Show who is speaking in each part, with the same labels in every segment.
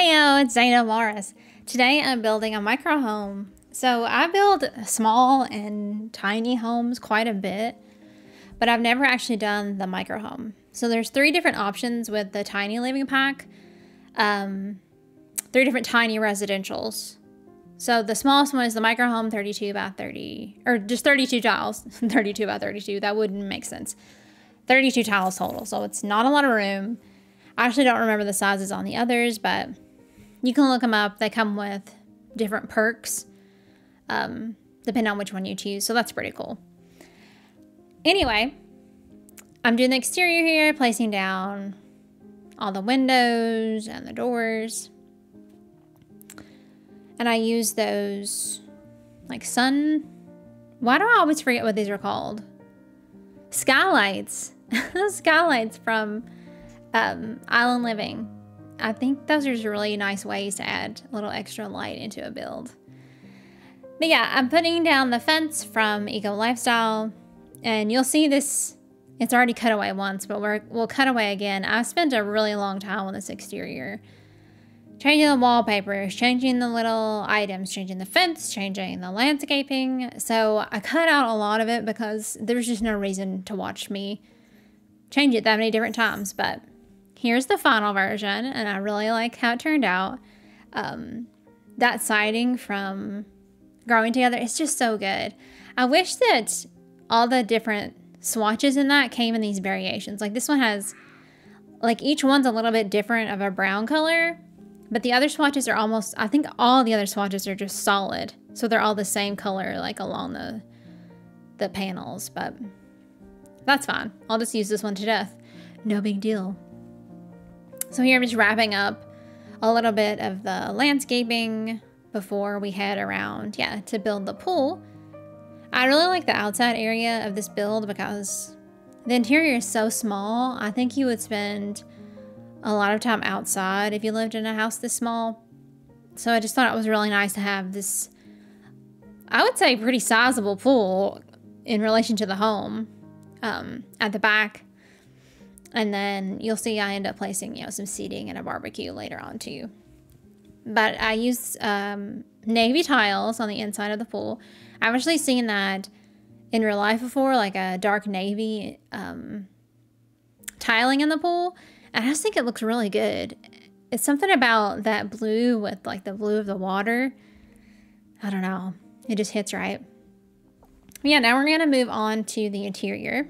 Speaker 1: Heyo, it's Dana Morris. Today I'm building a micro home. So I build small and tiny homes quite a bit, but I've never actually done the micro home. So there's 3 different options with the tiny living pack. 3 different tiny residentials. So the smallest one is the micro home, 32 by 30, or just 32 tiles, 32 by 32. That wouldn't make sense. 32 tiles total, so it's not a lot of room. I actually don't remember the sizes on the others, but you can look them up. They come with different perks, depending on which one you choose, so that's pretty cool. Anyway, I'm doing the exterior here, placing down all the windows and the doors. And I use those, like why do I always forget what these are called? Skylights. Skylights from Island Living. I think those are just really nice ways to add a little extra light into a build. But yeah, I'm putting down the fence from Eco Lifestyle, and you'll see this, it's already cut away once, but we'll cut away again. I spent a really long time on this exterior. Changing the wallpapers, changing the little items, changing the fence, changing the landscaping. So I cut out a lot of it because there's just no reason to watch me change it that many different times. But here's the final version, and I really like how it turned out. That siding from Growing Together, it's just so good. I wish that all the different swatches in that came in these variations. Like this one has, like each one's a little bit different of a brown color. But the other swatches are almost, I think all the other swatches are just solid. So they're all the same color, like along the panels, but that's fine. I'll just use this one to death. No big deal. So here I'm just wrapping up a little bit of the landscaping before we head around, to build the pool. I really like the outside area of this build because the interior is so small. I think you would spend a lot of time outside if you lived in a house this small. So I just thought it was really nice to have this, I would say, pretty sizable pool in relation to the home at the back. And then you'll see I end up placing, some seating and a barbecue later on too. But I use navy tiles on the inside of the pool. I've actually seen that in real life before, like a dark navy tiling in the pool. And I just think it looks really good. It's something about that blue with like the blue of the water. I don't know. It just hits right. Yeah, now we're going to move on to the interior.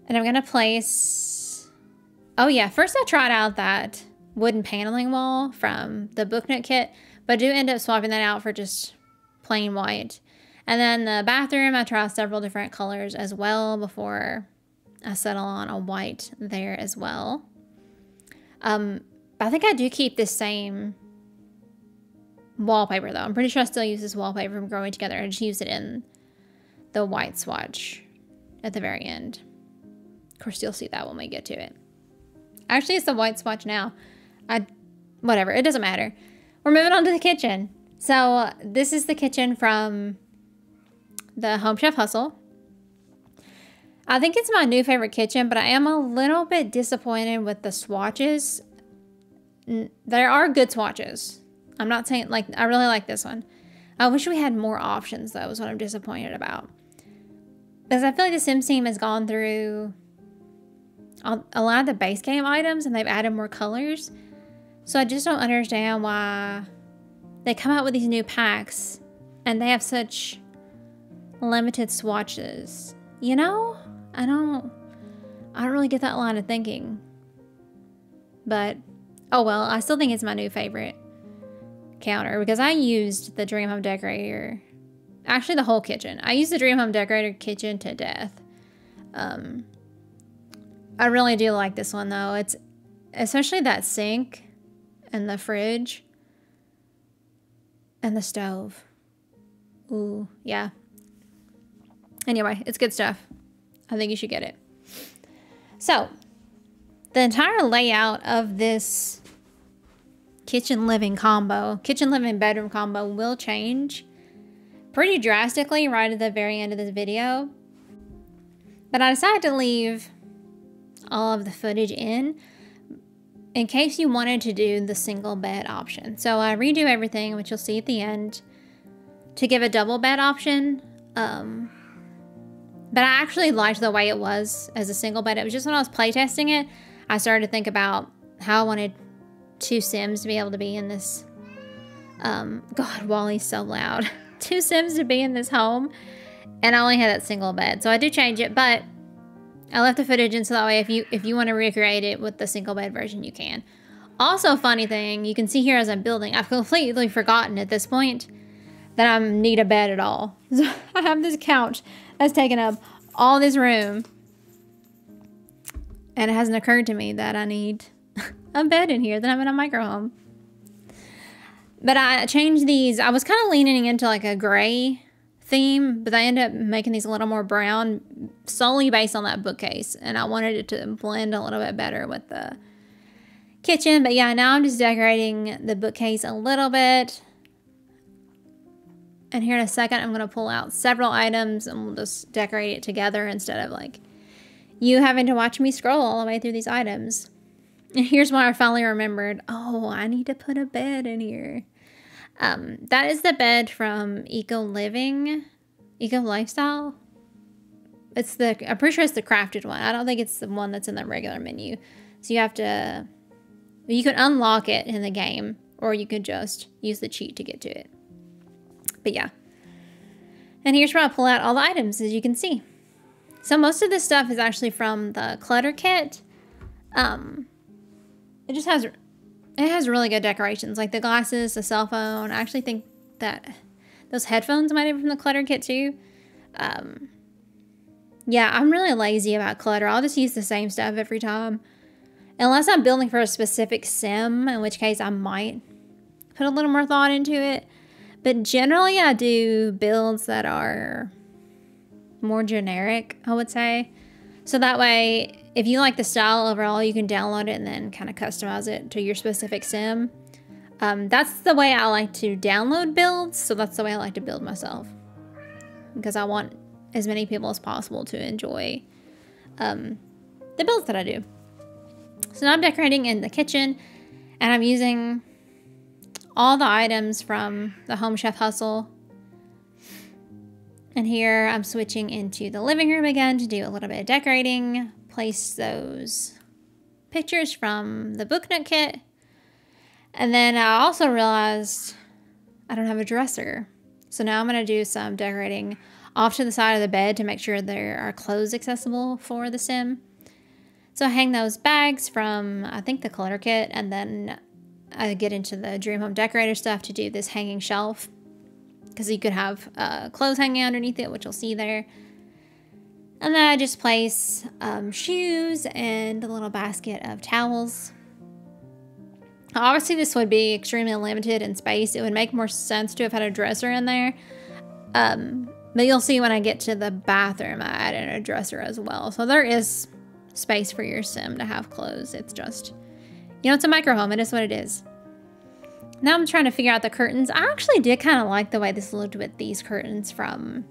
Speaker 1: And I'm going to place... Oh yeah, first I tried out that wooden paneling wall from the Booknook kit. But I do end up swapping that out for just plain white. And then the bathroom, I tried several different colors as well before I settle on a white there as well. I think I do keep this same wallpaper though. I'm pretty sure I still use this wallpaper from Growing Together. I just use it in the white swatch at the very end. Of course, you'll see that when we get to it. Actually, it's the white swatch now. Whatever, it doesn't matter. We're moving on to the kitchen. So this is the kitchen from the Home Chef Hustle. I think it's my new favorite kitchen, but I am a little bit disappointed with the swatches. There are good swatches. I'm not saying, like, I really like this one. I wish we had more options, though, is what I'm disappointed about. Because I feel like the Sims team has gone through a lot of the base game items, and they've added more colors. So I just don't understand why they come out with these new packs, and they have such limited swatches. You know? I don't really get that line of thinking. But, oh well, I still think it's my new favorite counter because I used the Dream Home Decorator, actually the whole kitchen. I used the Dream Home Decorator kitchen to death. I really do like this one though. It's especially that sink and the fridge and the stove. Ooh, yeah. Anyway, it's good stuff. I think you should get it. So, the entire layout of this kitchen living bedroom combo will change pretty drastically right at the very end of this video. But I decided to leave all of the footage in in case you wanted to do the single bed option. So I redo everything, which you'll see at the end, to give a double bed option. But I actually liked the way it was as a single bed. It was just when I was playtesting it, I started to think about how I wanted 2 Sims to be able to be in this. God, Wally's so loud. 2 Sims to be in this home, and I only had that single bed. So I do change it, but I left the footage in so that way if you want to recreate it with the single bed version, you can. Also, funny thing, you can see here as I'm building, I've completely forgotten at this point that I need a bed at all. So I have this couch that's taking up all this room, and it hasn't occurred to me that I need a bed in here, that I'm in a micro home. But I changed these. I was kind of leaning into like a gray theme, but I ended up making these a little more brown solely based on that bookcase, and I wanted it to blend a little bit better with the kitchen. But yeah, now I'm just decorating the bookcase a little bit. And here in a second, I'm going to pull out several items and we'll just decorate it together instead of like you having to watch me scroll all the way through these items. And here's why I finally remembered. Oh, I need to put a bed in here. That is the bed from Eco Lifestyle. I'm pretty sure it's the crafted one. I don't think it's the one that's in the regular menu. So you can unlock it in the game, or you could just use the cheat to get to it. But yeah. And here's where I pull out all the items, as you can see. So most of this stuff is actually from the clutter kit. It has really good decorations, like the glasses, the cell phone. I actually think that those headphones might have been from the clutter kit too. Yeah, I'm really lazy about clutter. I'll just use the same stuff every time. Unless I'm building for a specific sim, in which case I might put a little more thought into it. But generally I do builds that are more generic, I would say. So that way, if you like the style overall, you can download it and then kind of customize it to your specific sim. That's the way I like to download builds, so that's the way I like to build myself. Because I want as many people as possible to enjoy the builds that I do. So now I'm decorating in the kitchen, and I'm using all the items from the Home Chef Hustle. And here I'm switching into the living room again to do a little bit of decorating. Place those pictures from the Book Nook kit. And then I also realized I don't have a dresser. So now I'm going to do some decorating off to the side of the bed to make sure there are clothes accessible for the sim. So I hang those bags from, I think, the clutter kit, and then I get into the Dream Home Decorator stuff to do this hanging shelf, because you could have clothes hanging underneath it, which you'll see there. And then I just place shoes and a little basket of towels. Obviously, this would be extremely limited in space. It would make more sense to have had a dresser in there. But you'll see when I get to the bathroom, I add in a dresser as well. So there is space for your sim to have clothes. It's just, it's a micro home. It is what it is. Now I'm trying to figure out the curtains. I actually did kind of like the way this looked with these curtains from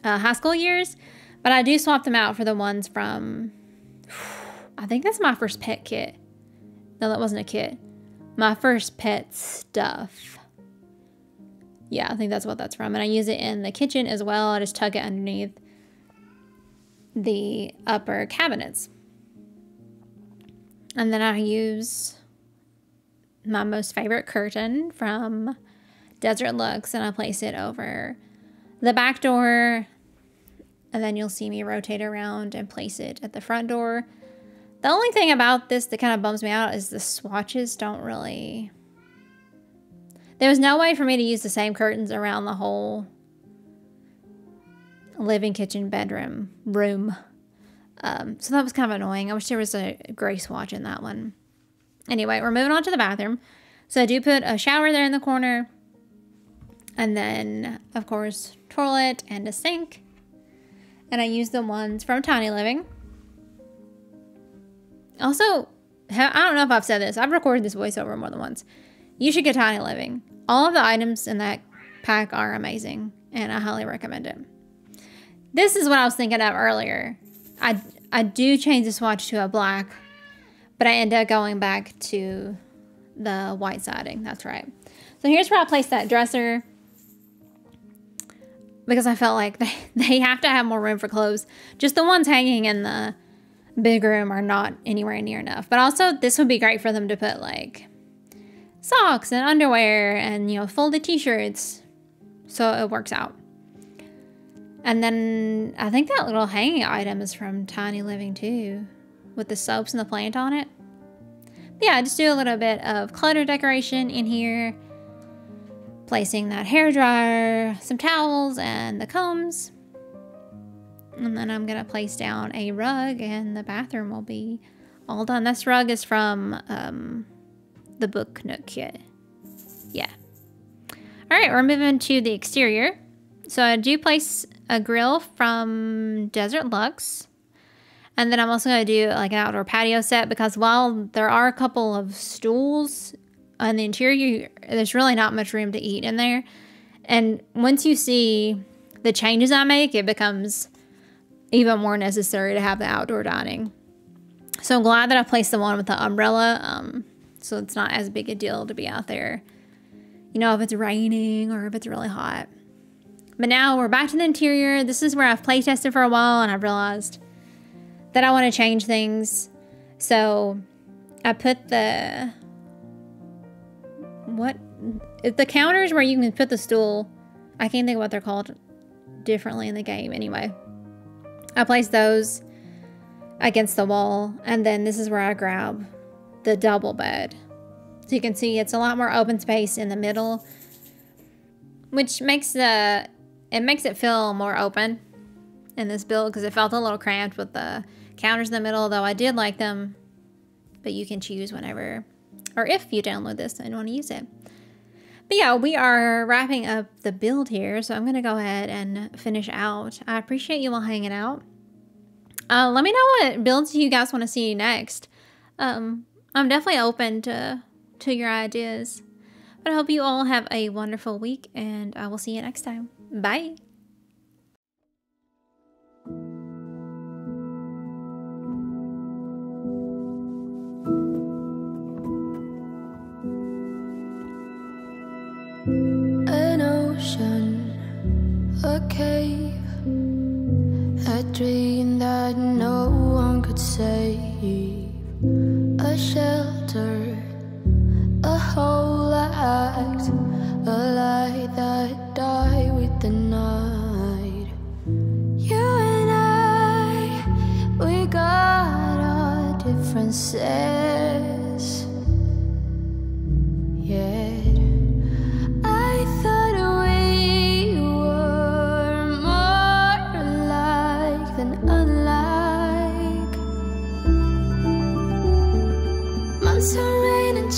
Speaker 1: high school years. But I do swap them out for the ones from, I think that's my first pet kit. No, that wasn't a kit. My first pet stuff. Yeah, I think that's what that's from. And I use it in the kitchen as well. I just tuck it underneath the upper cabinets. And then I use my most favorite curtain from Desert Looks, and I place it over the back door. And then you'll see me rotate around and place it at the front door. The only thing about this that kind of bums me out is the swatches don't really... There's no way for me to use the same curtains around the whole living, kitchen, bedroom, room. So that was kind of annoying. I wish there was a gray swatch in that one. Anyway, we're moving on to the bathroom. So I do put a shower there in the corner. And then, of course, toilet and a sink. And I use the ones from Tiny Living. Also, I don't know if I've said this. I've recorded this voiceover more than once. You should get Tiny Living. All of the items in that pack are amazing, and I highly recommend it. This is what I was thinking of earlier. I do change the swatch to a black, But I ended up going back to the white siding. That's right. So here's where I placed that dresser, because I felt like they have to have more room for clothes. Just the ones hanging in the big room are not anywhere near enough. But also, this would be great for them to put like socks and underwear and, you know, folded t-shirts. So it works out. And then I think that little hanging item is from Tiny Living too, with the soaps and the plant on it. But yeah, just do a little bit of clutter decoration in here. Placing that hairdryer, some towels, and the combs. And then I'm going to place down a rug, and the bathroom will be all done. This rug is from the Book Nook kit. Yeah. All right, we're moving to the exterior. So I do place a grill from Desert Luxe. And then I'm also going to do like an outdoor patio set, because while there are a couple of stools on the interior, there's really not much room to eat in there. And once you see the changes I make, it becomes even more necessary to have the outdoor dining. So I'm glad that I placed the one with the umbrella, so it's not as big a deal to be out there, you know, if it's raining or if it's really hot. But now we're back to the interior. This is where I've play tested for a while, and I've realized that I want to change things. So I put the counters where you can put the stool, I can't think of what they're called differently in the game. Anyway, I placed those against the wall, and then this is where I grab the double bed. So you can see it's a lot more open space in the middle, which makes it feel more open in this build, because it felt a little cramped with the counters in the middle, though I did like them. But you can choose whenever, or if you download this and want to use it. But yeah, we are wrapping up the build here, so I'm going to go ahead and finish out. I appreciate you all hanging out. Let me know what builds you guys want to see next. I'm definitely open to your ideas. But I hope you all have a wonderful week, and I will see you next time. Bye!
Speaker 2: A cave, a dream that no one could save, a shelter, a whole act, a light that died with the night. You and I, we got our differences, yeah. Unlike months of rain and